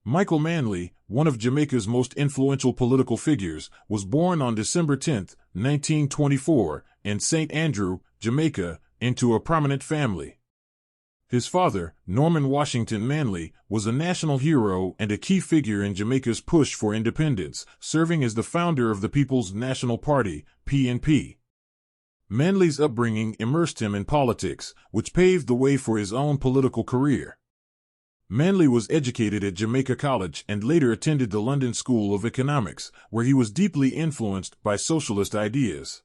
Michael Manley, one of Jamaica's most influential political figures, was born on December 10, 1924, in St. Andrew, Jamaica, into a prominent family. His father, Norman Washington Manley, was a national hero and a key figure in Jamaica's push for independence, serving as the founder of the People's National Party, PNP. Manley's upbringing immersed him in politics, which paved the way for his own political career. Manley was educated at Jamaica College and later attended the London School of Economics, where he was deeply influenced by socialist ideas.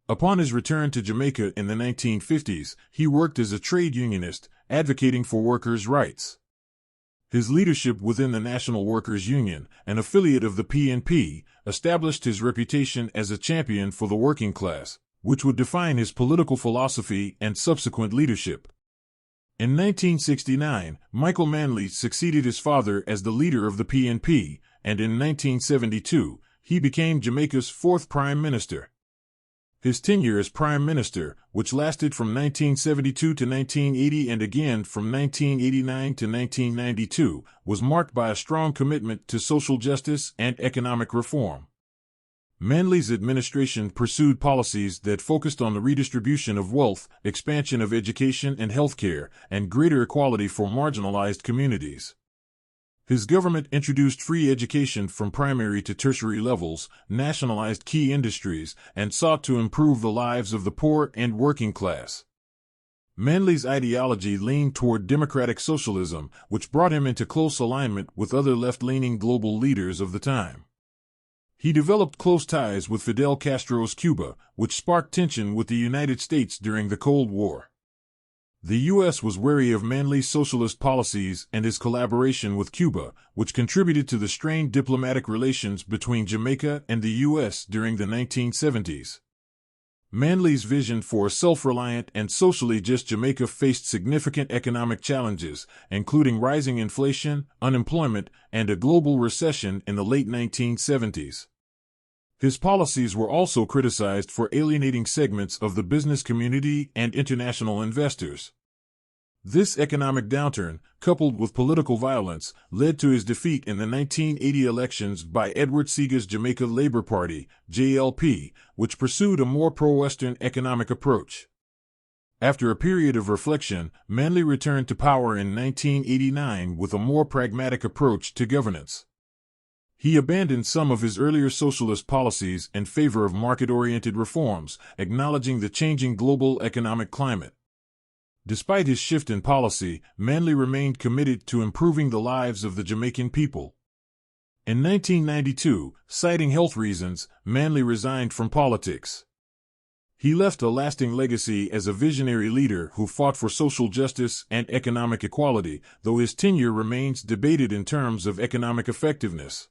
Upon his return to Jamaica in the 1950s, he worked as a trade unionist, advocating for workers' rights. His leadership within the National Workers' Union, an affiliate of the PNP, established his reputation as a champion for the working class, which would define his political philosophy and subsequent leadership. In 1969, Michael Manley succeeded his father as the leader of the PNP, and in 1972, he became Jamaica's fourth prime minister. His tenure as prime minister, which lasted from 1972 to 1980 and again from 1989 to 1992, was marked by a strong commitment to social justice and economic reform. Manley's administration pursued policies that focused on the redistribution of wealth, expansion of education and healthcare, and greater equality for marginalized communities. His government introduced free education from primary to tertiary levels, nationalized key industries, and sought to improve the lives of the poor and working class. Manley's ideology leaned toward democratic socialism, which brought him into close alignment with other left-leaning global leaders of the time. He developed close ties with Fidel Castro's Cuba, which sparked tension with the United States during the Cold War. The U.S. was wary of Manley's socialist policies and his collaboration with Cuba, which contributed to the strained diplomatic relations between Jamaica and the U.S. during the 1970s. Manley's vision for a self-reliant and socially just Jamaica faced significant economic challenges, including rising inflation, unemployment, and a global recession in the late 1970s. His policies were also criticized for alienating segments of the business community and international investors. This economic downturn, coupled with political violence, led to his defeat in the 1980 elections by Edward Seaga's Jamaica Labour Party, JLP, which pursued a more pro-Western economic approach. After a period of reflection, Manley returned to power in 1989 with a more pragmatic approach to governance. He abandoned some of his earlier socialist policies in favor of market-oriented reforms, acknowledging the changing global economic climate. Despite his shift in policy, Manley remained committed to improving the lives of the Jamaican people. In 1992, citing health reasons, Manley resigned from politics. He left a lasting legacy as a visionary leader who fought for social justice and economic equality, though his tenure remains debated in terms of economic effectiveness.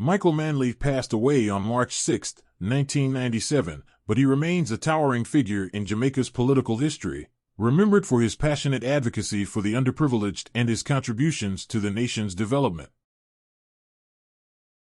Michael Manley passed away on March 6, 1997, but he remains a towering figure in Jamaica's political history, remembered for his passionate advocacy for the underprivileged and his contributions to the nation's development.